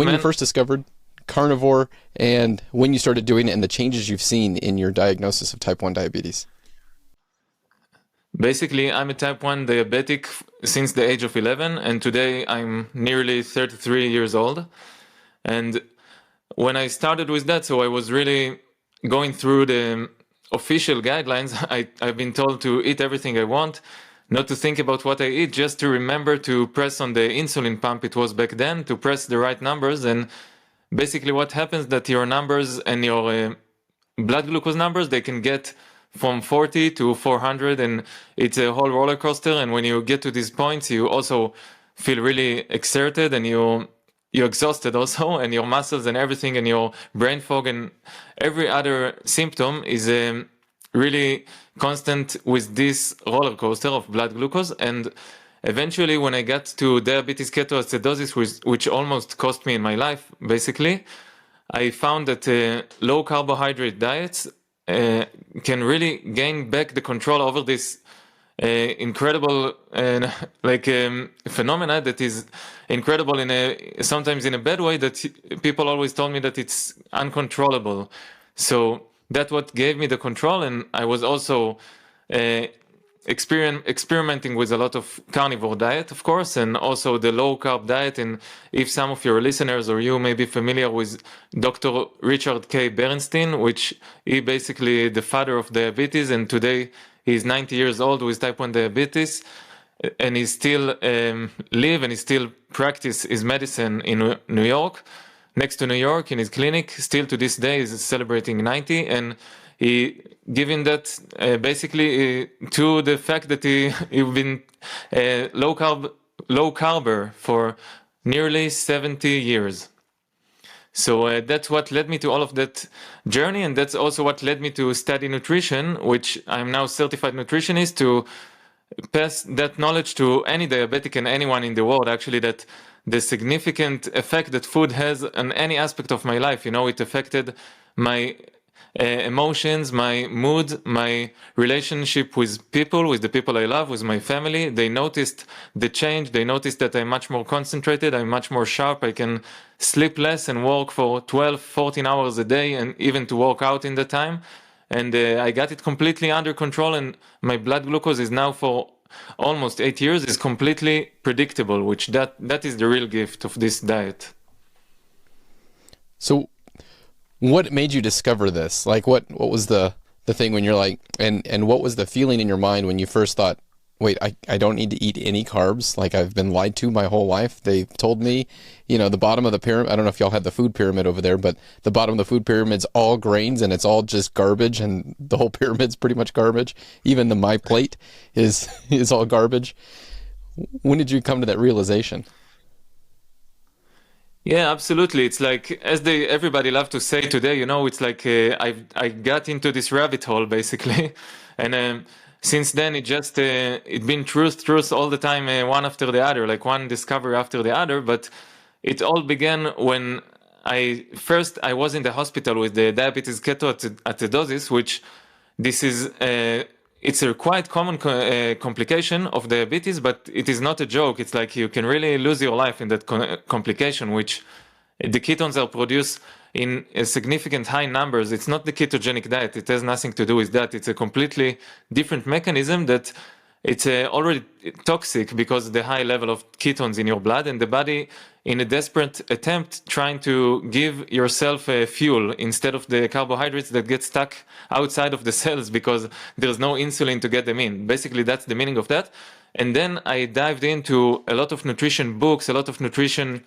when you first discovered carnivore and when you started doing it and the changes you've seen in your diagnosis of type 1 diabetes. Basically, I'm a type 1 diabetic since the age of 11, and today I'm nearly 33 years old. And when I started with that, so I was really going through the official guidelines. I've been told to eat everything I want, not to think about what I eat, just to remember to press on the insulin pump, it was back then, to press the right numbers. And basically what happens that your numbers and your blood glucose numbers, they can get from 40 to 400, and it's a whole roller coaster. And when you get to these points, you also feel really exerted, and you're exhausted also, and your muscles and everything, and your brain fog and every other symptom is really constant with this roller coaster of blood glucose. And eventually, when I got to diabetes ketoacidosis, which almost cost me in my life, basically, I found that low carbohydrate diets can really gain back the control over this incredible phenomena that is incredible sometimes in a bad way, that people always told me that it's uncontrollable. So that's what gave me the control. And I was also experimenting with a lot of carnivore diet, of course, and also the low carb diet. And if some of your listeners or you may be familiar with Dr. Richard K. Bernstein, which he basically the father of diabetes, and today he's 90 years old with type 1 diabetes, and he still live and he still practice his medicine in New York, next to New York in his clinic. Still to this day is celebrating 90, and he given that basically to the fact that he's been low carber for nearly 70 years. So that's what led me to all of that journey, and that's also what led me to study nutrition, which I'm now certified nutritionist, to pass that knowledge to any diabetic and anyone in the world, actually, that the significant effect that food has on any aspect of my life. You know, it affected my emotions, my mood, my relationship with people, with the people I love, with my family. They noticed the change. They noticed that I'm much more concentrated. I'm much more sharp. I can sleep less and work for 12, 14 hours a day, and even to work out in the time. And I got it completely under control, and my blood glucose is now for almost 8 years is completely predictable, which that is the real gift of this diet. So what made you discover this? Like what was the thing when you're like, and what was the feeling in your mind when you first thought, wait, I don't need to eat any carbs? Like, I've been lied to my whole life. They told me, you know, the bottom of the pyramid, I don't know if y'all had the food pyramid over there, but the bottom of the food pyramid's all grains and it's all just garbage, and the whole pyramid's pretty much garbage. Even my plate is all garbage. When did you come to that realization? Yeah, absolutely. It's like, as everybody love to say today, you know, it's like I got into this rabbit hole basically, and since then it been truth all the time, one after the other, like one discovery after the other. But it all began when I was in the hospital with the diabetes ketoacidosis, which this is it's a quite common complication of diabetes, but it is not a joke. It's like you can really lose your life in that complication, which the ketones are produced in a significant high numbers. It's not the ketogenic diet. It has nothing to do with that. It's a completely different mechanism that it's already toxic because of the high level of ketones in your blood, and the body, in a desperate attempt, trying to give yourself fuel instead of the carbohydrates that get stuck outside of the cells because there's no insulin to get them in. Basically, that's the meaning of that. And then I dived into a lot of nutrition books, a lot of nutrition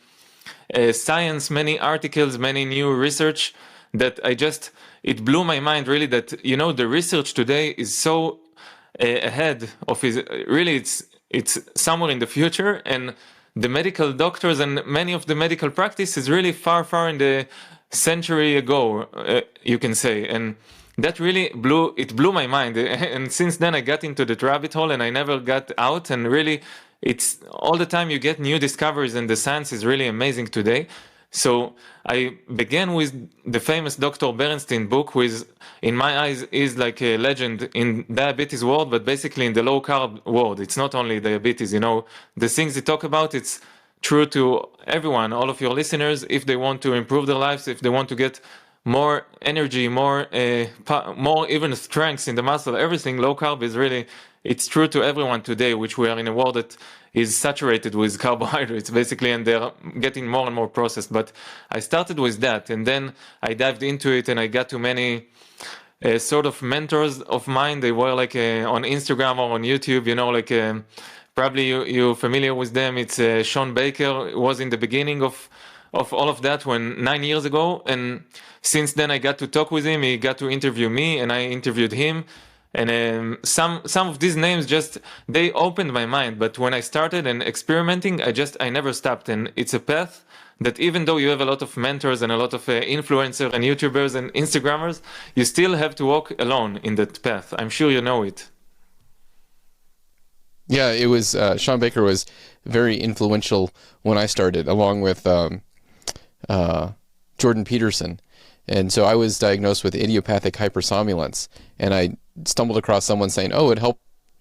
science, many articles, many new research that it blew my mind really that, you know, the research today is so ahead of really it's somewhere in the future, and the medical doctors and many of the medical practice is really far in the century ago, you can say. And that really blew my mind. And since then I got into the rabbit hole and I never got out. And really, it's all the time you get new discoveries, and the science is really amazing today. So I began with the famous Dr. Bernstein book, which in my eyes is like a legend in diabetes world, but basically in the low carb world. It's not only diabetes, you know, the things they talk about, it's true to everyone, all of your listeners, if they want to improve their lives, if they want to get more energy, more even strength in the muscle, everything. Low carb is really, it's true to everyone today, which we are in a world that is saturated with carbohydrates basically, and they're getting more and more processed. But I started with that, and then I dived into it, and I got to many sort of mentors of mine. They were like on Instagram or on YouTube, like probably you're familiar with them. It's Sean Baker. It was in the beginning of all of that 9 years ago, and since then I got to talk with him. He got to interview me, and I interviewed him. And some of these names just, they opened my mind. But when I started and experimenting, I never stopped. And it's a path that even though you have a lot of mentors and a lot of influencers and YouTubers and Instagrammers, you still have to walk alone in that path. I'm sure you know it. Yeah, it was Sean Baker was very influential when I started, along with Jordan Peterson. And so I was diagnosed with idiopathic hypersomnolence, and I stumbled across someone saying, "Oh,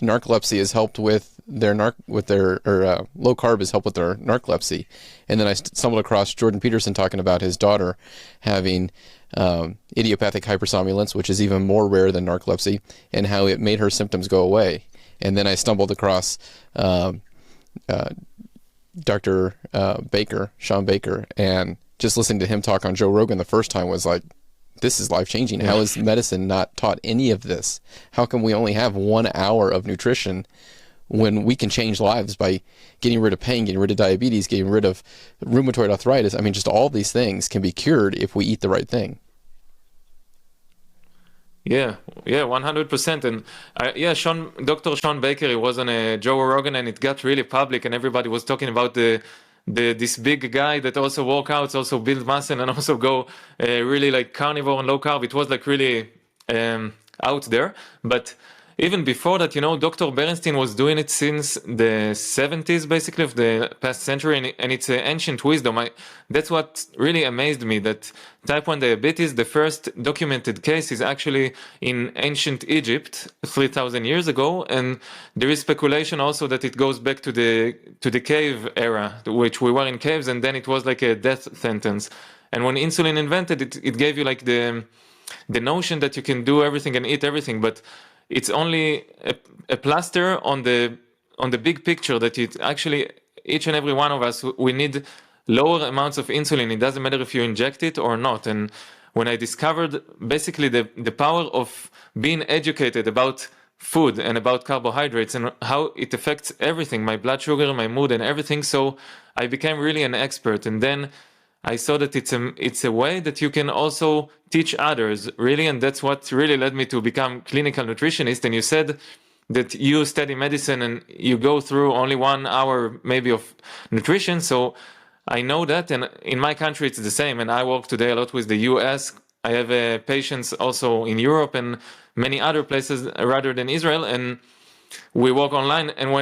narcolepsy has helped with their low carb has helped with their narcolepsy." And then I stumbled across Jordan Peterson talking about his daughter having idiopathic hypersomnolence, which is even more rare than narcolepsy, and how it made her symptoms go away. And then I stumbled across Dr. Baker, Sean Baker, and just listening to him talk on Joe Rogan the first time was like, this is life-changing. How is medicine not taught any of this? How come we only have 1 hour of nutrition when we can change lives by getting rid of pain, getting rid of diabetes, getting rid of rheumatoid arthritis? I mean, just all these things can be cured if we eat the right thing. Yeah, 100%. And Dr. Sean Baker, he was on Joe Rogan, and it got really public, and everybody was talking about this big guy that also workouts, also build muscle, and also go really like carnivore and low carb. It was like really out there. But even before that, Dr. Berenstein was doing it since the 70s, basically, of the past century, and it's ancient wisdom. That's what really amazed me, that type 1 diabetes, the first documented case is actually in ancient Egypt 3,000 years ago, and there is speculation also that it goes back to the cave era, which we were in caves, and then it was like a death sentence. And when insulin invented, it gave you like the notion that you can do everything and eat everything, but it's only a plaster on the big picture, that it actually, each and every one of us, we need lower amounts of insulin. It doesn't matter if you inject it or not. And when I discovered basically the power of being educated about food and about carbohydrates and how it affects everything, my blood sugar, my mood, and everything, so I became really an expert. And then I saw that it's a way that you can also teach others, really, and that's what really led me to become clinical nutritionist. And you said that you study medicine and you go through only 1 hour maybe of nutrition, so I know that, and in my country it's the same, and I work today a lot with the US. I have patients also in Europe and many other places rather than Israel, and we work online. And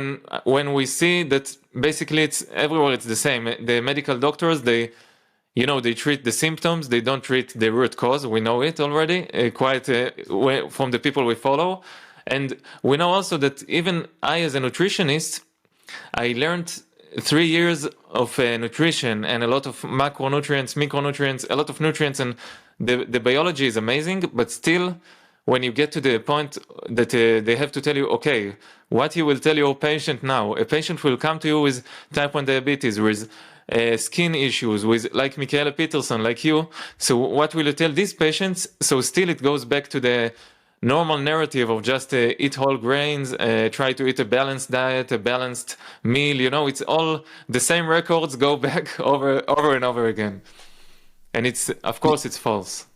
when we see that basically it's everywhere, it's the same. The medical doctors, they treat the symptoms, they don't treat the root cause. We know it already, from the people we follow. And we know also that even I, as a nutritionist, I learned 3 years of nutrition and a lot of macronutrients, micronutrients, a lot of nutrients, and the biology is amazing. But still, when you get to the point that they have to tell you, okay, what you will tell your patient now, a patient will come to you with type 1 diabetes, with skin issues, with like Michaela Peterson, like you. So what will you tell these patients? So still it goes back to the normal narrative of just eat whole grains, try to eat a balanced diet, a balanced meal. It's all the same records go back over and over again. And of course it's false.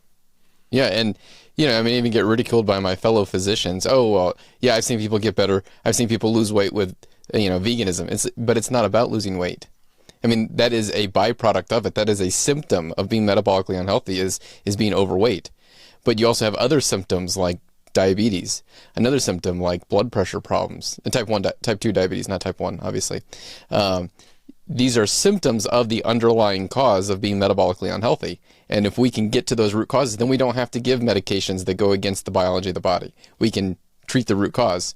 Yeah, and I mean, even get ridiculed by my fellow physicians. Oh, well, yeah, I've seen people get better. I've seen people lose weight with, veganism. But it's not about losing weight. I mean, that is a byproduct of it. That is a symptom of being metabolically unhealthy, is being overweight. But you also have other symptoms like diabetes, another symptom like blood pressure problems, and type 2 diabetes, not type 1, obviously. These are symptoms of the underlying cause of being metabolically unhealthy. And if we can get to those root causes, then we don't have to give medications that go against the biology of the body. We can treat the root cause.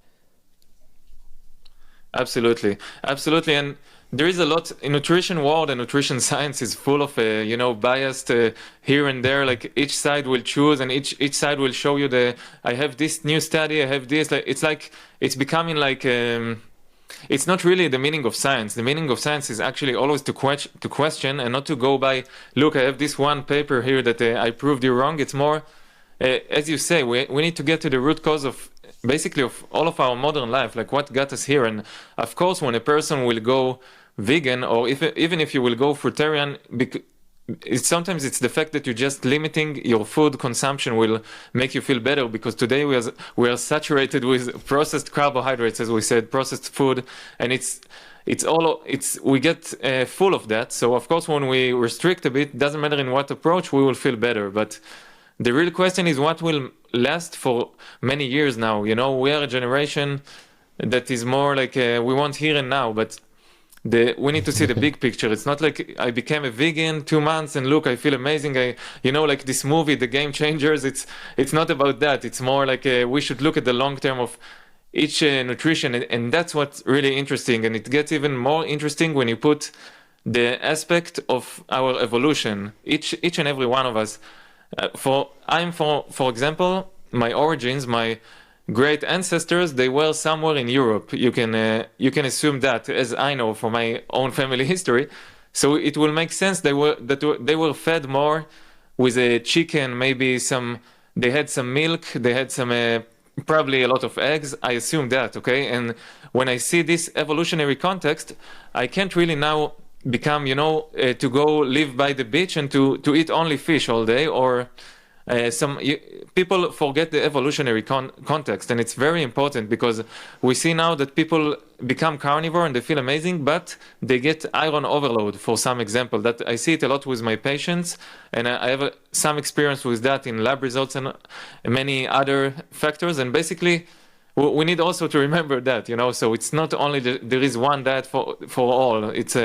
Absolutely. And there is a lot in nutrition world, and nutrition science is full of biased here and there. Like each side will choose, and each side will show you I have this new study, I have this. Like it's becoming like. It's not really the meaning of science. The meaning of science is actually always to question and not to go by, look, I have this one paper here that I proved you wrong. It's more, as you say, we need to get to the root cause of basically of all of our modern life, like what got us here. And of course, when a person will go vegan, or even if you will go fruitarian, sometimes it's the fact that you're just limiting your food consumption will make you feel better, because today we are saturated with processed carbohydrates, as we said, processed food, and we get full of that. So of course, when we restrict a bit, doesn't matter in what approach, we will feel better. But the real question is what will last for many years now. We are a generation that is more like we want here and now, but we need to see the big picture. It's not like I became a vegan 2 months and look, I feel amazing. Like this movie, The Game Changers. It's not about that. It's more like we should look at the long term of each nutrition, and that's what's really interesting. And it gets even more interesting when you put the aspect of our evolution, each and every one of us. For example, my origins, my great ancestors, they were somewhere in Europe. You can assume that, as I know from my own family history. So it will make sense they were fed more with a chicken, maybe they had some milk, they had some probably a lot of eggs. I assume that, okay? And when I see this evolutionary context, I can't really now become, to go live by the beach and to eat only fish all day, or people forget the evolutionary context, and it's very important, because we see now that people become carnivore and they feel amazing, but they get iron overload, for some example. That I see it a lot with my patients, and I have some experience with that in lab results and many other factors. And basically, we need also to remember that, so it's not only there is one diet for all. It's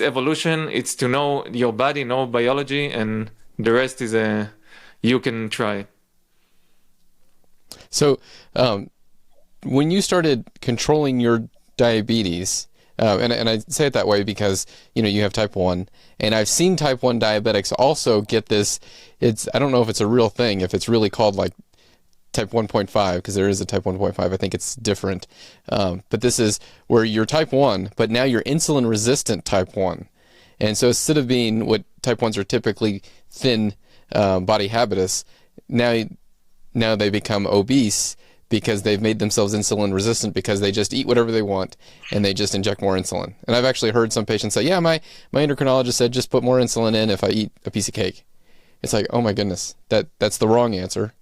evolution. It's to know your body, know biology, and the rest is you can try. So, when you started controlling your diabetes, and I say it that way because you have type 1, and I've seen type 1 diabetics also get this. I don't know if it's a real thing, if it's really called like type 1.5, because there is a type 1.5. I think it's different, but this is where you're type 1, but now you're insulin resistant type 1, and so instead of being what type 1s are typically thin body habitus, now they become obese because they've made themselves insulin resistant, because they just eat whatever they want and they just inject more insulin. And I've actually heard some patients say, yeah, my endocrinologist said just put more insulin in if I eat a piece of cake. It's like, oh my goodness, that's the wrong answer.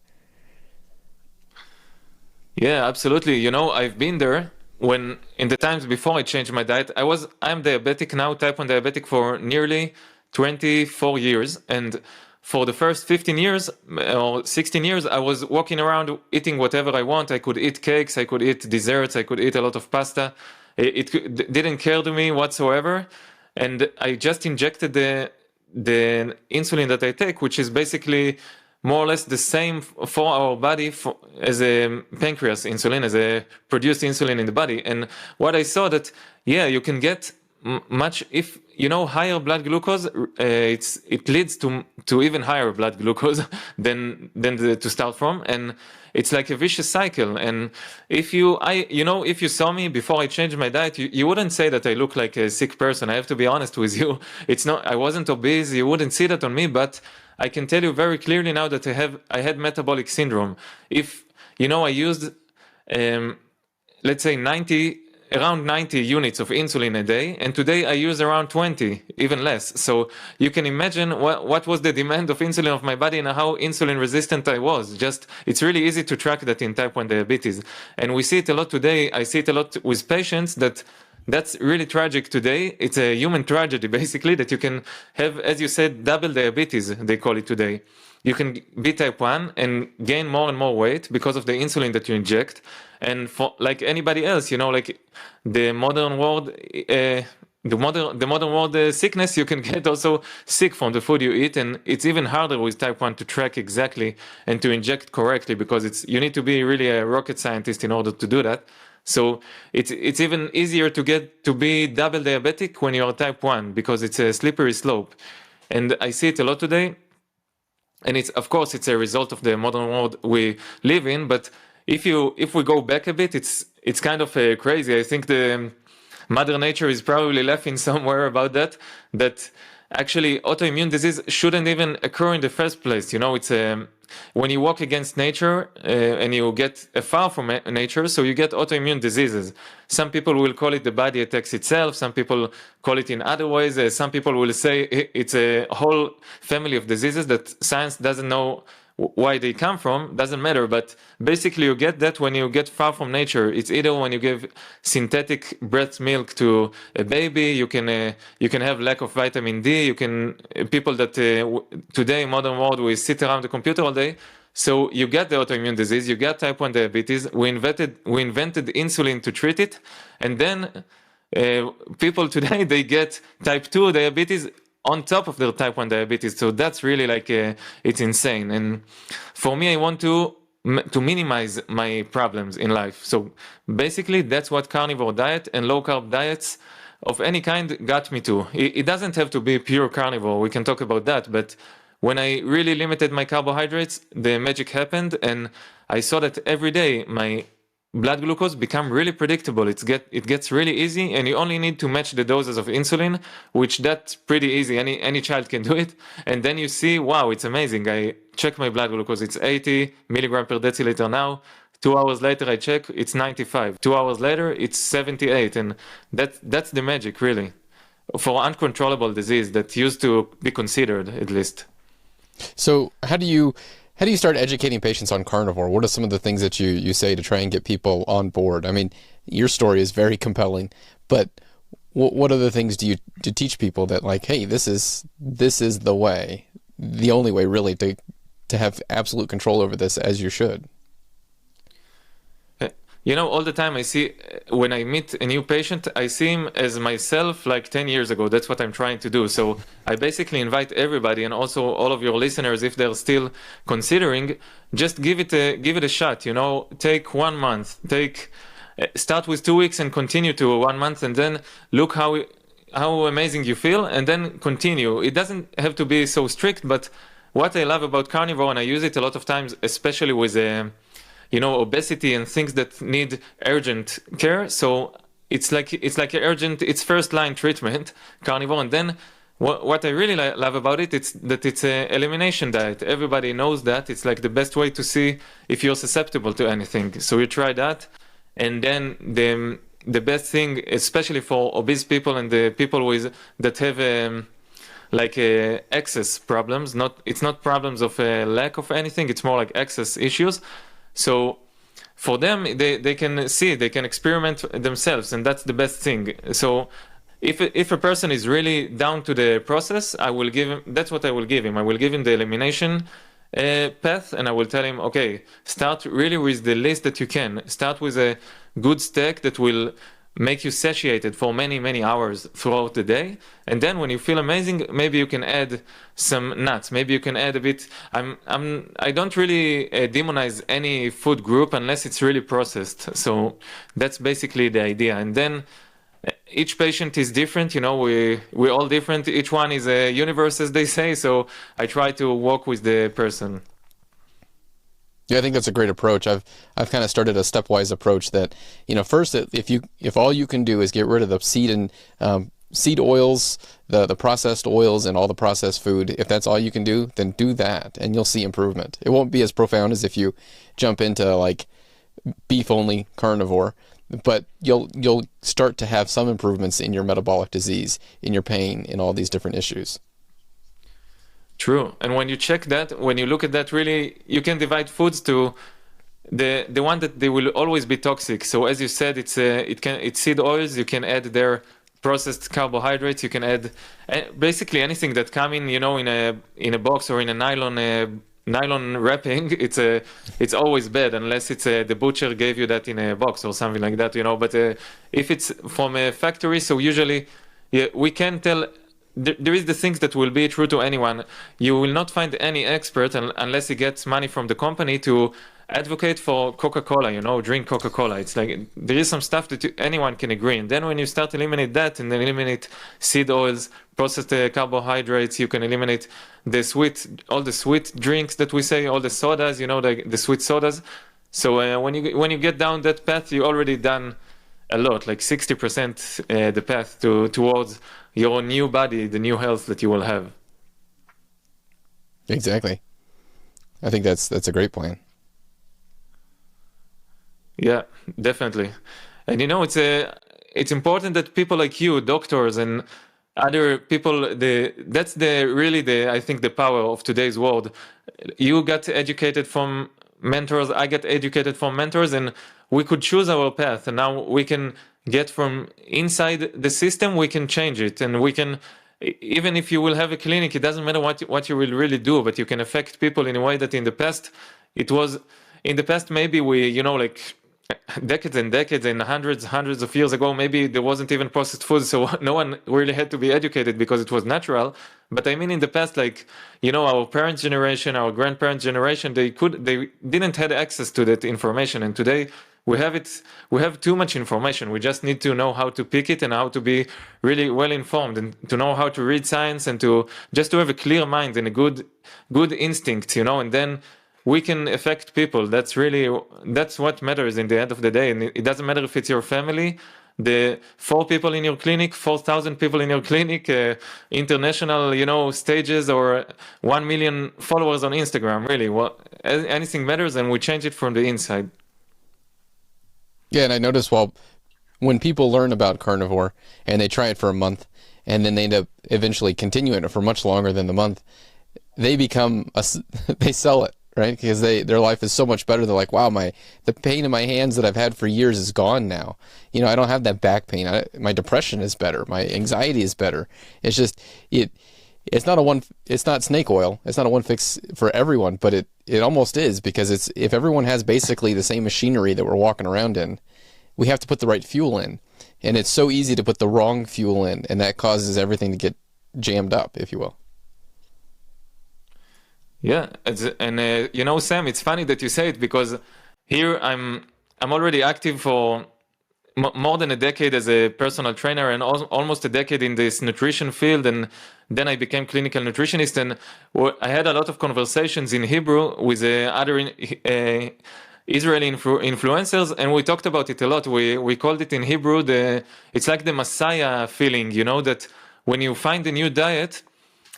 Yeah, absolutely. I've been there when in the times before I changed my diet. I'm diabetic now, type 1 diabetic, for nearly 24 years, and for the first 15 years or 16 years, I was walking around eating whatever I want. I could eat cakes, I could eat desserts, I could eat a lot of pasta. It didn't care to me whatsoever. And I just injected the insulin that I take, which is basically more or less the same for our body as a pancreas insulin, as a produced insulin in the body. And what I saw that, yeah, you can get much, if higher blood glucose, it leads to even higher blood glucose than to start from, and it's like a vicious cycle. And if you saw me before I changed my diet, you wouldn't say that I look like a sick person. I have to be honest with you. I wasn't obese. You wouldn't see that on me, but I can tell you very clearly now that I had metabolic syndrome. If I used let's say around 90 units of insulin a day, and today I use around 20, even less. So you can imagine what was the demand of insulin of my body and how insulin resistant I was. It's really easy to track that in type 1 diabetes. And we see it a lot today. I see it a lot with patients that's really tragic today. It's a human tragedy, basically, that you can have, as you said, double diabetes, they call it today. You can be type 1 and gain more and more weight because of the insulin that you inject. And for like anybody else, like the modern world, sickness, you can get also sick from the food you eat. And it's even harder with type 1 to track exactly and to inject correctly, because you need to be really a rocket scientist in order to do that. So it's even easier to get to be double diabetic when you are type 1 because it's a slippery slope. And I see it a lot today. And it's, of course, it's a result of the modern world we live in. But if we go back a bit, it's kind of crazy. I think the Mother Nature is probably laughing somewhere about that actually autoimmune disease shouldn't even occur in the first place. You know, it's when you walk against nature and you get far from nature, so you get autoimmune diseases. Some people will call it the body attacks itself. Some people call it in other ways. Some people will say it's a whole family of diseases that science doesn't know why they come from, doesn't matter. But basically you get that when you get far from nature. It's either when you give synthetic breast milk to a baby, you can have lack of vitamin D. You can people that today in modern world we sit around the computer all day. So you get the autoimmune disease, you get type 1 diabetes. We invented insulin to treat it, and then people today they get type 2 diabetes on top of their type 1 diabetes. So that's really like it's insane. And for me, I want to minimize my problems in life. So basically that's what carnivore diet and low carb diets of any kind got me to. It doesn't have to be pure carnivore, we can talk about that, but when I really limited my carbohydrates, the magic happened, and I saw that every day my blood glucose become really predictable. It gets really easy, and you only need to match the doses of insulin, which that's pretty easy. Any child can do it. And then you see, wow, it's amazing. I check my blood glucose, it's 80 milligram per deciliter now. 2 hours later I check, it's 95. 2 hours later it's 78, and that's the magic really for uncontrollable disease that used to be considered, at least. So how do you start educating patients on carnivore? What are some of the things that you say to try and get people on board? I mean, your story is very compelling, but what other things do you teach people that, like, hey, this is the way, the only way really to have absolute control over this, as you should? You know, all the time I see, when I meet a new patient, I see him as myself like 10 years ago. That's what I'm trying to do. So I basically invite everybody, and also all of your listeners, if they're still considering, just give it a shot. You know, take 1 month, start with 2 weeks and continue to 1 month, and then look how amazing you feel, and then continue. It doesn't have to be so strict, but what I love about carnivore, and I use it a lot of times, especially with obesity and things that need urgent care. So it's like it's first line treatment, carnivore. And then what I really love about it, it's that it's an elimination diet. Everybody knows that. It's like the best way to see if you're susceptible to anything. So you try that. And then the best thing, especially for obese people and the people that have excess problems, it's not problems of lack of anything, it's more like excess issues. So for them, they can see, they can experiment themselves, and that's the best thing. So if a person is really down to the process, I will give him, that's what I will give him. I will give him the elimination path, and I will tell him, okay, start really with the least that you can. Start with a good steak that will make you satiated for many, many hours throughout the day. And then when you feel amazing, maybe you can add some nuts. Maybe you can add a bit. I don't really demonize any food group unless it's really processed. So that's basically the idea. And then each patient is different. You know, we're all different. Each one is a universe, as they say. So I try to walk with the person. Yeah, I think that's a great approach. I've kind of started a stepwise approach that, first, if all you can do is get rid of the seed oils, the processed oils, and all the processed food, if that's all you can do, then do that, and you'll see improvement. It won't be as profound as if you jump into like beef only carnivore, but you'll start to have some improvements in your metabolic disease, in your pain, in all these different issues. True. And when you check that, when you look at that, really, you can divide foods to the one that they will always be toxic. So as you said, it's seed oils. You can add their processed carbohydrates. You can add basically anything that come in, in a box or in a nylon wrapping. It's always bad unless it's the butcher gave you that in a box or something like that, But if it's from a factory, so usually we can tell there is the things that will be true to anyone. You will not find any expert unless he gets money from the company to advocate for Coca-Cola, drink Coca-Cola. It's like there is some stuff that anyone can agree. And then when you start eliminate that and then eliminate seed oils, processed carbohydrates, you can eliminate all the sweet drinks that we say, all the sodas, the sweet sodas. So when you get down that path, you already done a lot, like 60% the path towards your new body, the new health that you will have. Exactly. I think that's a great plan. Yeah, definitely. And it's important that people like you, doctors and other people, that's I think the power of today's world. You got educated from mentors, I get educated from mentors, and we could choose our path. And now we can get from inside the system, we can change it. And we can, even if you will have a clinic, it doesn't matter what you will really do, but you can affect people in a way that in the past, maybe we, like decades and decades and hundreds of years ago, maybe there wasn't even processed food, so no one really had to be educated because it was natural. But I mean, in the past, like, our parents' generation, our grandparents' generation, they didn't have access to that information. And today we have too much information. We just need to know how to pick it and how to be really well informed and to know how to read science and to have a clear mind and a good instinct, and then we can affect people. That's what matters in the end of the day. And it doesn't matter if it's your family, the 4 people in your clinic, 4,000 people in your clinic, international, stages, or 1 million followers on Instagram. Really, anything matters, and we change it from the inside. Yeah, and I notice when people learn about carnivore and they try it for a month, and then they end up eventually continuing it for much longer than the month, they they sell it. Right? Because their life is so much better. They're like, wow, the pain in my hands that I've had for years is gone now. I don't have that back pain. My depression is better. My anxiety is better. It's just, it's not snake oil. It's not a one fix for everyone, but it almost is, because if everyone has basically the same machinery that we're walking around in, we have to put the right fuel in. And it's so easy to put the wrong fuel in, and that causes everything to get jammed up, if you will. Yeah, and Sam, it's funny that you say it, because here I'm already active for more than a decade as a personal trainer, and almost a decade in this nutrition field, and then I became clinical nutritionist, and I had a lot of conversations in Hebrew with other Israeli influencers, and we talked about it a lot. We called it in Hebrew it's like the Messiah feeling, that when you find a new diet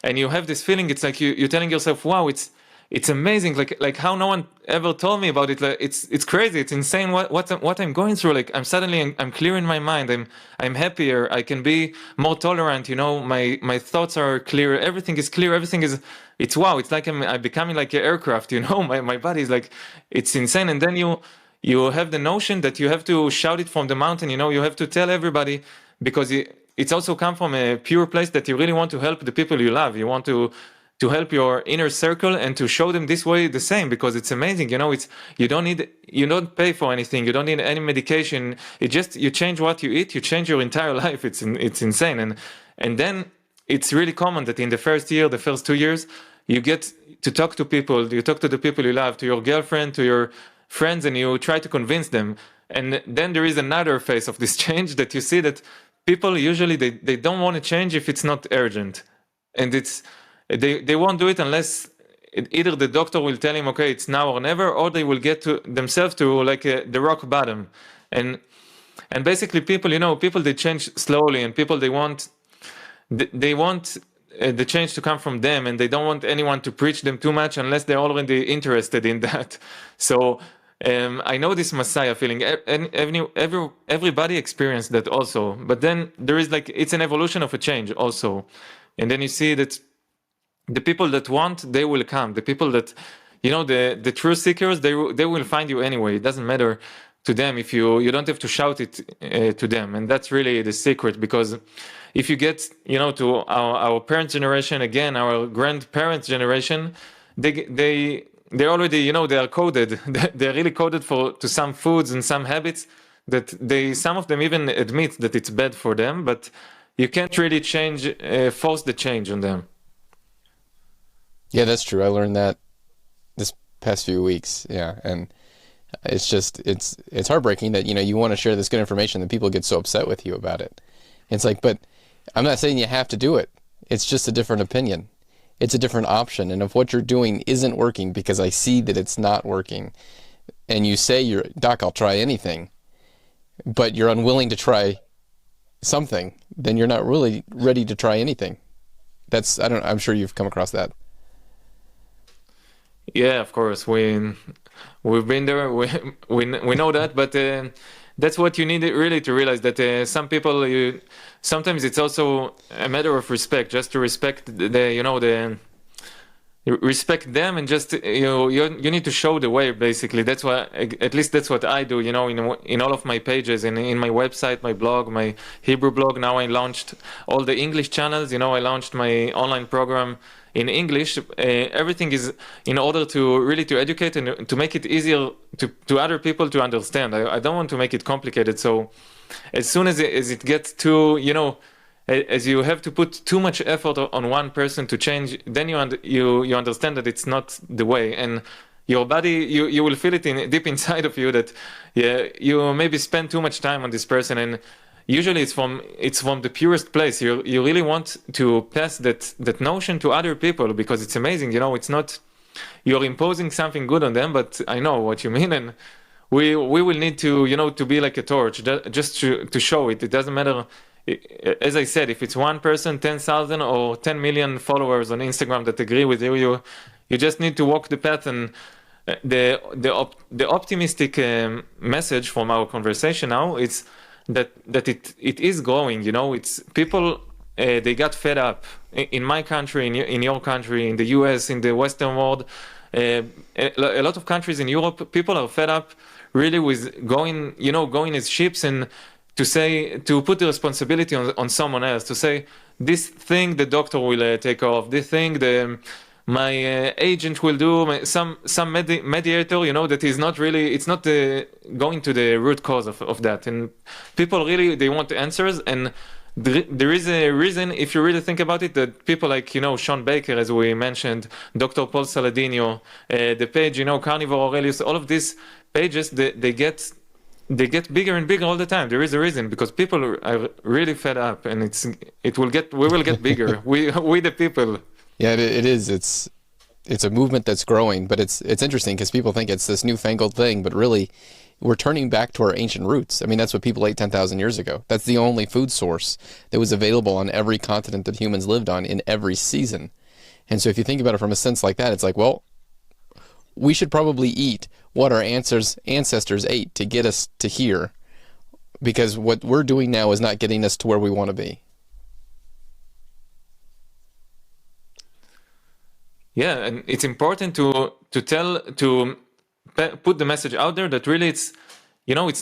and you have this feeling, it's like you're telling yourself, wow, it's amazing, like how no one ever told me about it. Like, it's crazy, it's insane what I'm going through. Like I'm clear in my mind, I'm happier, I can be more tolerant, my thoughts are clear, everything is clear, it's wow, it's like I'm becoming like an aircraft, my body is like, it's insane. And then you have the notion that you have to shout it from the mountain, you have to tell everybody, because it's also come from a pure place that you really want to help the people you love. You want to help your inner circle and to show them this way the same, because it's amazing. You don't pay for anything. You don't need any medication. You change what you eat, you change your entire life. It's insane. And then it's really common that in the first year, the first 2 years, you get to talk to people. You talk to the people you love, to your girlfriend, to your friends, and you try to convince them. And then there is another phase of this change that you see that people usually they don't want to change if it's not urgent, and they won't do it unless either the doctor will tell him, okay, it's now or never, or they will get to themselves to like the rock bottom. And basically people they change slowly, and people they want the change to come from them, and they don't want anyone to preach them too much unless they're already interested in that. So I know this Messiah feeling, and everybody experienced that also. But then there is it's an evolution of a change also. And then you see that the people that want, they will come. The people that, the true seekers, they will find you anyway. It doesn't matter to them if you don't have to shout it to them. And that's really the secret, because if you get, to our parents' generation, again, our grandparents' generation, they already, they are coded. They're really coded to some foods and some habits that some of them even admit that it's bad for them. But you can't really force the change on them. Yeah, that's true. I learned that this past few weeks. Yeah, and it's just it's heartbreaking that you want to share this good information that people get so upset with you about it. It's like, but I'm not saying you have to do it. It's just a different opinion. It's a different option. And if what you're doing isn't working because I see that it's not working, and you say doc, I'll try anything, but you're unwilling to try something, then you're not really ready to try anything. I'm sure you've come across that. Yeah, of course. We've been there. We know that, but that's what you need really to realize that some people sometimes it's also a matter of respect, just to respect the respect them, and just you need to show the way. Basically, that's what at least that's what I do. In all of my pages, in my website, my blog, my Hebrew blog. Now I launched all the English channels. I launched my online program in English. Everything is in order to really to educate and to make it easier to other people to understand. I don't want to make it complicated. So as soon as it gets too, as you have to put too much effort on one person to change, then you understand that it's not the way, and your body you will feel it deep inside of you that you maybe spend too much time on this person, and usually it's from the purest place. You really want to pass that notion to other people because it's amazing. It's not you're imposing something good on them, but I know what you mean, and we will need to to be like a torch just to show it. It doesn't matter. As I said, if it's one person, 10,000 or 10 million followers on Instagram that agree with you, you just need to walk the path. And the optimistic message from our conversation now is that it is growing. It's people they got fed up in my country, in your country, in the US, in the Western world. A lot of countries in Europe, people are fed up really with going as ships and to put the responsibility on someone else, to say this thing the doctor will take off, this thing my agent will do, some mediator, that is not really, it's not going to the root cause of that. And people really, they want answers, and there is a reason, if you really think about it, that people like, Sean Baker, as we mentioned, Dr. Paul Saladino, the page, Carnivore Aurelius, all of these pages, they get bigger and bigger all the time. There is a reason, because people are really fed up, and we will get bigger. we the people. Yeah, it is. It's a movement that's growing, but it's interesting because people think it's this newfangled thing, but really we're turning back to our ancient roots. I mean, that's what people ate 10,000 years ago. That's the only food source that was available on every continent that humans lived on in every season. And so if you think about it from a sense like that, it's like, well, we should probably eat what our ancestors ate to get us to here, because what we're doing now is not getting us to where we want to be. Yeah, and it's important to put the message out there that really it's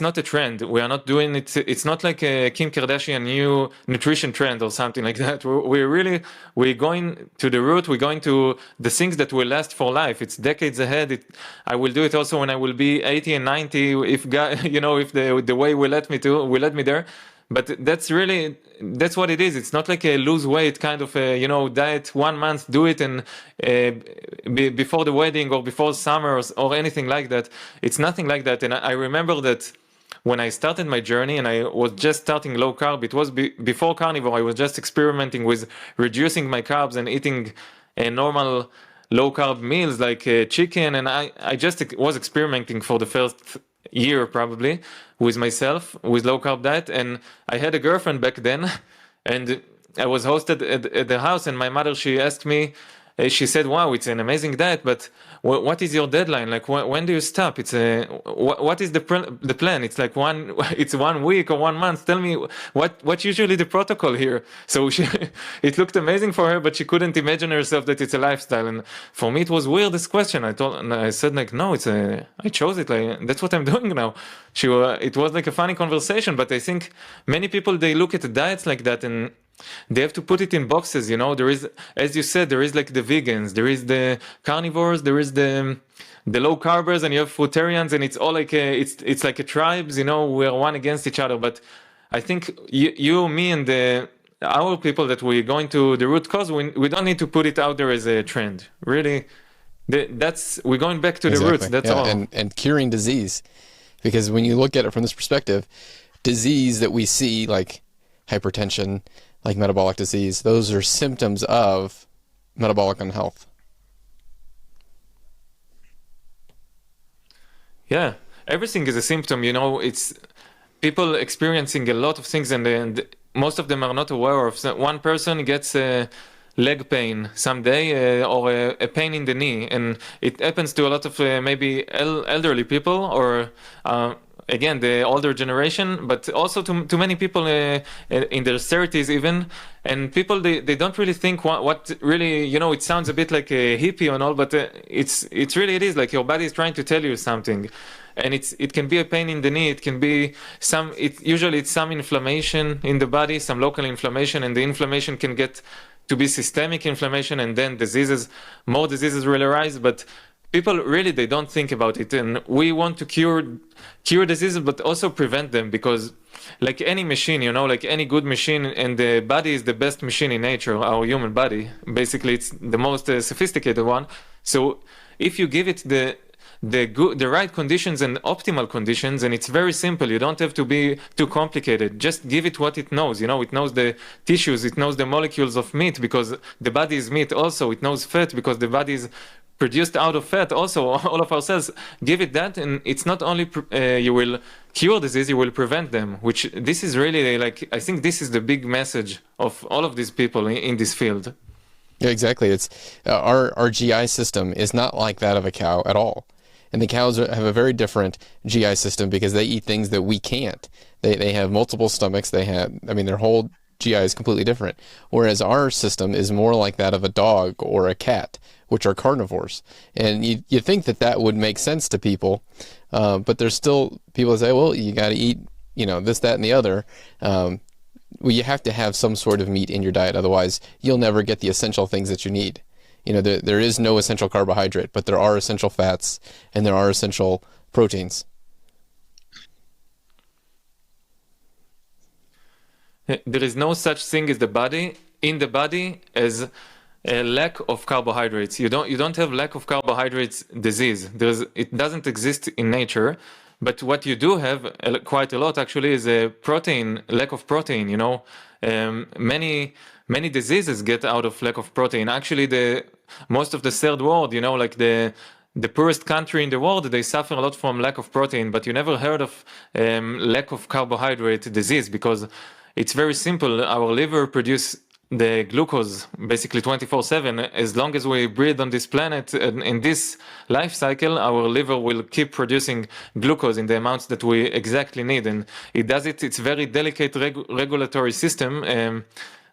not a trend. We are not doing it. It's not like a Kim Kardashian new nutrition trend or something like that. We're going to the root. We're going to the things that will last for life. It's decades ahead. I will do it also when I will be 80 and 90, if God, if the way will let me there. But that's what it is. It's not like a lose weight kind of diet, 1 month, do it, and before the wedding or before summer or anything like that. It's nothing like that. And I remember that when I started my journey and I was just starting low carb, it was before carnivore. I was just experimenting with reducing my carbs and eating a normal low carb meals like chicken, and I just was experimenting for the first year probably with myself with low carb diet. And I had a girlfriend back then, and I was hosted at the house, and my mother, she asked me, she said, wow, it's an amazing diet, but what is your deadline? Like, when do you stop? It's what is the plan? It's like it's 1 week or 1 month. Tell me what's usually the protocol here. So it looked amazing for her, but she couldn't imagine herself that it's a lifestyle. And for me, it was weird, this question. I said like, no, I chose it. Like, that's what I'm doing now. It was like a funny conversation, but I think many people, they look at the diets like that, and they have to put it in boxes. There is, as you said, there is like the vegans, there is the carnivores, there is the low carbers, and you have fruitarians, and it's all like it's like a tribes. We're one against each other. But I think you, me, and our people that we're going to the root cause, we don't need to put it out there as a trend. Really, that's we're going back to the roots. Exactly. That's Yeah, all. and curing disease, because when you look at it from this perspective, disease that we see like hypertension, like metabolic disease, those are symptoms of metabolic unhealth. Yeah, everything is a symptom. It's people experiencing a lot of things, and most of them are not aware of. So one person gets a leg pain someday, or a pain in the knee, and it happens to a lot of maybe elderly people, or again the older generation, but also to many people in their 30s even. And people, they don't really think what really, it sounds a bit like a hippie and all, but it's really, it is like your body is trying to tell you something. And it can be a pain in the knee, it can be usually it's some inflammation in the body, some local inflammation, and the inflammation can get to be systemic inflammation, and then more diseases will arise. But people really, they don't think about it, and we want to cure diseases but also prevent them, because like any machine, like any good machine, and the body is the best machine in nature, our human body basically, it's the most sophisticated one. So if you give it the right conditions and optimal conditions, and it's very simple, you don't have to be too complicated, just give it what it knows. It knows the tissues, it knows the molecules of meat, because the body is meat. Also it knows fat, because the body is produced out of fat. Also all of our cells, give it that, and it's not only you will cure disease, you will prevent them, which this is really, like, I think this is the big message of all of these people in this field. Yeah, exactly. It's our GI system is not like that of a cow at all. And the cows have a very different GI system because they eat things that we can't. They have multiple stomachs. Their whole GI is completely different. Whereas our system is more like that of a dog or a cat, which are carnivores. And you think that would make sense to people, but there's still people that say, well, you got to eat, this, that, and the other. Well, you have to have some sort of meat in your diet. Otherwise, you'll never get the essential things that you need. There is no essential carbohydrate, but there are essential fats and there are essential proteins. There is no such thing as in the body as a lack of carbohydrates. You don't have lack of carbohydrates disease. It doesn't exist in nature. But what you do have quite a lot actually is a lack of protein. Many diseases get out of lack of protein. Actually, most of the third world, like the poorest country in the world, they suffer a lot from lack of protein. But you never heard of lack of carbohydrate disease, because it's very simple. Our liver produces the glucose basically 24/7. As long as we breathe on this planet, in this life cycle, our liver will keep producing glucose in the amounts that we exactly need, and it does it. It's very delicate regulatory system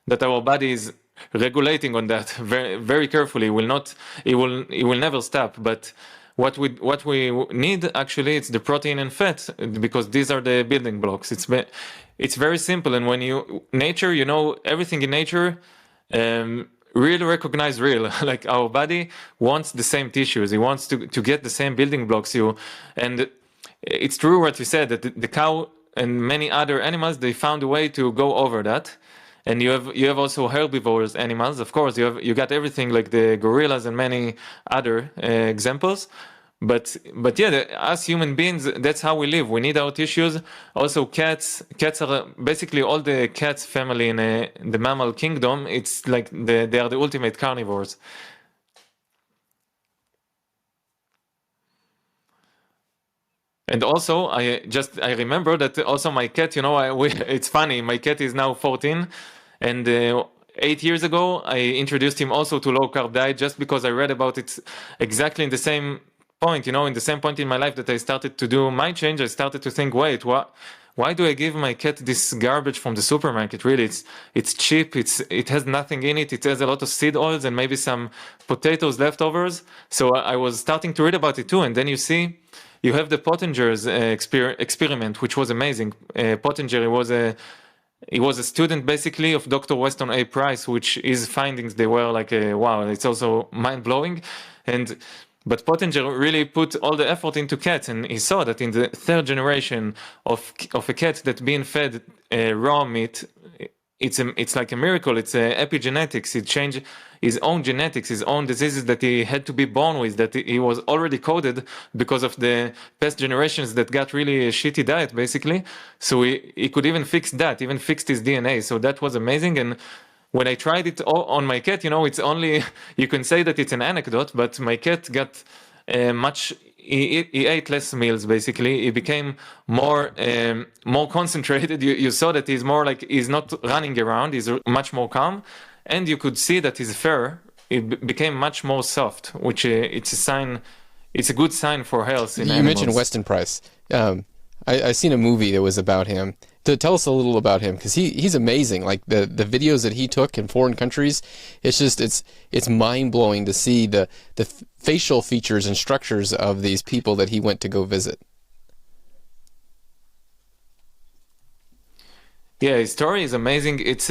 that our body is regulating on that very, very carefully. It will never stop. But what we need actually, it's the protein and fat, because these are the building blocks. It's very simple. And when nature, everything in nature really recognize real. Like our body wants the same tissues. It wants to get the same building blocks. And it's true what you said, that the cow and many other animals, they found a way to go over that. And you have also herbivores animals, of course. You got everything like the gorillas and many other examples. But yeah, us human beings, that's how we live. We need our tissues. Also, cats are basically all the cats family in the mammal kingdom. It's like they are the ultimate carnivores. And also, I remember that also my cat, it's funny. My cat is now 14, and 8 years ago I introduced him also to low carb diet, just because I read about it exactly in the same point, in the same point in my life that I started to do my change. I started to think, wait, why do I give my cat this garbage from the supermarket? Really, it's cheap. It has nothing in it. It has a lot of seed oils and maybe some potatoes leftovers. So I was starting to read about it too, and then you have the Pottinger's experiment, which was amazing. Pottinger he was a student basically of Dr. Weston A. Price, which his findings, they were like, wow, it's also mind-blowing. But Pottinger really put all the effort into cats, and he saw that in the third generation of a cat that being fed raw meat, it's like a miracle. It's epigenetics. He changed his own genetics, his own diseases that he had to be born with, that he was already coded because of the past generations that got really a shitty diet, basically. So he could even fix that, even fixed his DNA. So that was amazing. And when I tried it on my cat, it's only, you can say that it's an anecdote, but my cat got much, he ate less meals, basically. He became more concentrated. You saw that he's more like, he's not running around, he's much more calm. And you could see that his fur, it became much more soft, which it's a sign, it's a good sign for health in You animals. mentioned Weston Price. I seen a movie that was about him. Tell us a little about him, because he's amazing. Like the videos that he took in foreign countries, it's mind blowing to see the facial features and structures of these people that he went to go visit. Yeah, his story is amazing. It's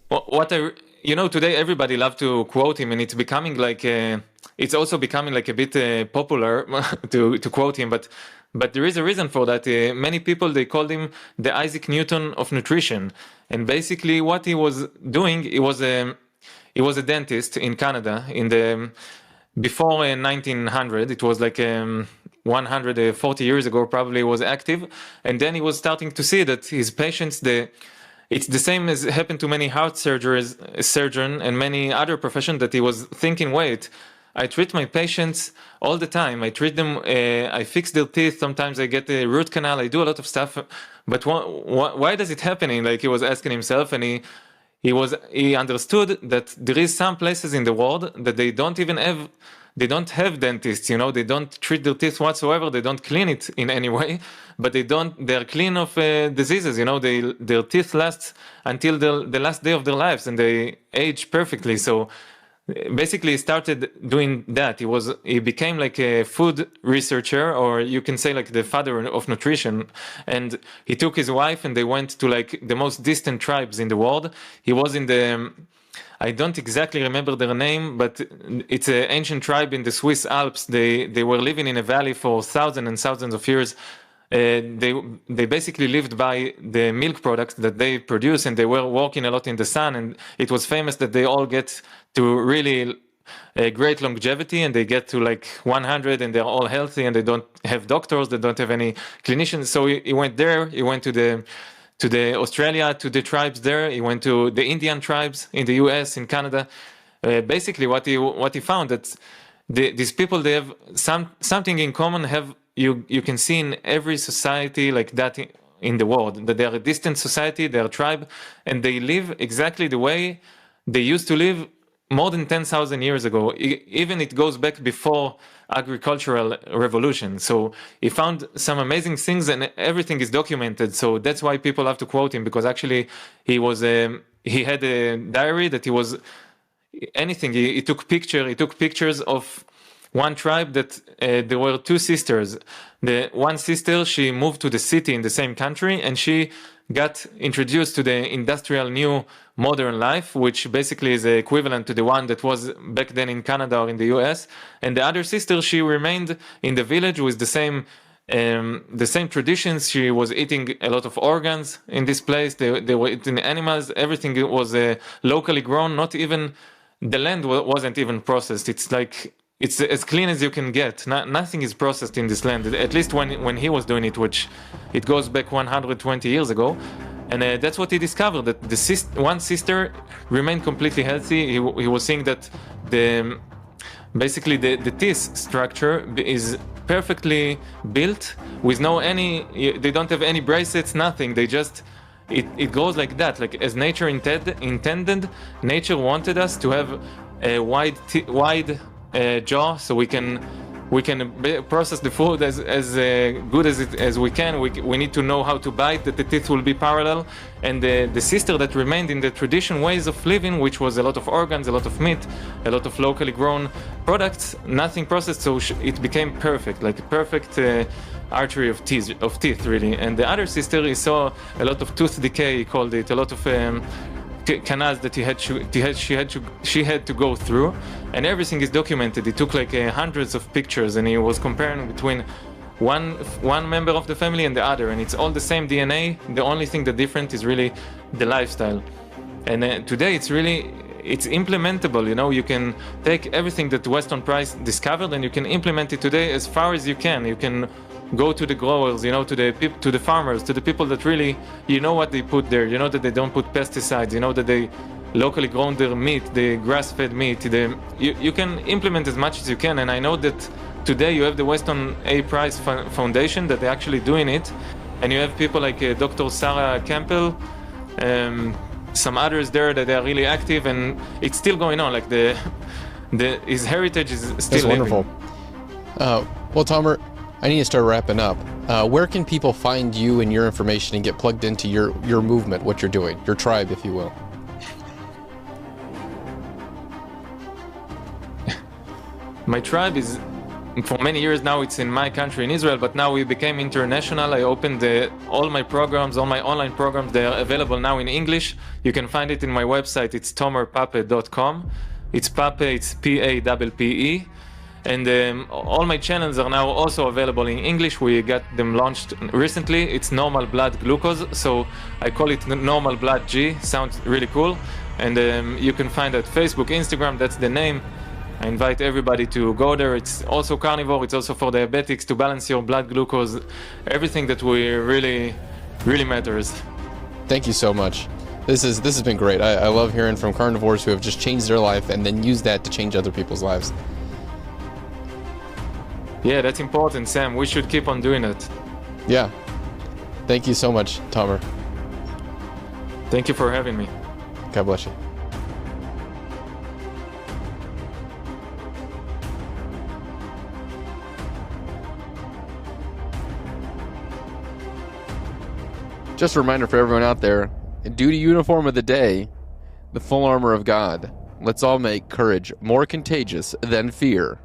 what I today everybody love to quote him, and it's becoming like it's also becoming like a bit popular to quote him, but there is a reason for that. Many people, they called him the Isaac Newton of nutrition, and basically what he was doing, he was a dentist in Canada in the before 1900. It was like 140 years ago, probably, was active, and then he was starting to see that his patients, it's the same as happened to many heart surgeon and many other professions, that he was thinking, wait, I treat my patients all the time. I treat them, I fix their teeth. Sometimes I get a root canal. I do a lot of stuff. But why does it happen? Like he was asking himself, and he understood that there is some places in the world that they don't have dentists, they don't treat their teeth whatsoever. They don't clean it in any way, but they're clean of diseases, their teeth last until the last day of their lives, and they age perfectly. So basically he started doing that. He became like a food researcher, or you can say like the father of nutrition. And he took his wife and they went to like the most distant tribes in the world. He was in I don't exactly remember their name, but it's an ancient tribe in the Swiss Alps. They were living in a valley for thousands and thousands of years. They basically lived by the milk products that they produce, and they were walking a lot in the sun. And it was famous that they all get to really great longevity, and they get to like 100, and they're all healthy, and they don't have doctors, they don't have any clinicians. So he went there. He went to the Australia, to the tribes there. He went to the Indian tribes in the US, in Canada. Basically, what he found, that these people, they have something in common. You can see in every society like that in the world, that they are a distant society, they are a tribe, and they live exactly the way they used to live more than 10,000 years ago. Even it goes back before agricultural revolution. So he found some amazing things, and everything is documented. So that's why people have to quote him, because actually he had a diary that he was anything. He took pictures of one tribe that there were two sisters. The one sister, she moved to the city in the same country, and she got introduced to the industrial new modern life, which basically is equivalent to the one that was back then in Canada or in the US. And the other sister, she remained in the village with the same traditions. She was eating a lot of organs in this place. They were eating animals. Everything was locally grown. Not even the land wasn't even processed. It's like, it's as clean as you can get. Nothing is processed in this land, at least when he was doing it, which it goes back 120 years ago. And that's what he discovered, that one sister remained completely healthy. He was seeing that basically the teeth structure is perfectly built with they don't have any bracelets, nothing. They just, it goes like that, like as nature intended. Nature wanted us to have a wide jaw, so we can process the food as good as we can. We need to know how to bite, that the teeth will be parallel. And the sister that remained in the tradition ways of living, which was a lot of organs, a lot of meat, a lot of locally grown products, nothing processed, so it became perfect, like a perfect artery of teeth really. And the other sister, he saw a lot of tooth decay, he called it, a lot of canals that she had to go through, and everything is documented. He took like hundreds of pictures, and he was comparing between one member of the family and the other, and it's all the same DNA. The only thing that different is really the lifestyle. And today it's implementable. You can take everything that Weston Price discovered and you can implement it today as far as you can. You can go to the growers, to the farmers, to the people that really, what they put there, that they don't put pesticides, that they locally grown their meat, the grass-fed meat. You can implement as much as you can, and I know that today you have the Weston A. Price Foundation that they're actually doing it, and you have people like Dr. Sarah Campbell, some others there that are really active, and it's still going on. Like his heritage is still living. That's wonderful. Well, Tomer, I need to start wrapping up. Where can people find you and your information and get plugged into your movement, what you're doing, your tribe, if you will? My tribe is, for many years now, it's in my country, in Israel, but now we became international. I opened all my programs, all my online programs, they are available now in English. You can find it in my website. It's tomerpappe.com. It's Pappe, it's Pappe. And all my channels are now also available in English. We got them launched recently. It's Normal Blood Glucose, so I call it Normal Blood G. Sounds really cool. And you can find it Facebook, Instagram, that's the name. I invite everybody to go there. It's also carnivore, it's also for diabetics, to balance your blood glucose, everything that really matters. Thank you so much. This has been great. I love hearing from carnivores who have just changed their life and then use that to change other people's lives. Yeah, that's important, Sam. We should keep on doing it. Yeah. Thank you so much, Tomer. Thank you for having me. God bless you. Just a reminder for everyone out there, duty uniform of the day, the full armor of God. Let's all make courage more contagious than fear.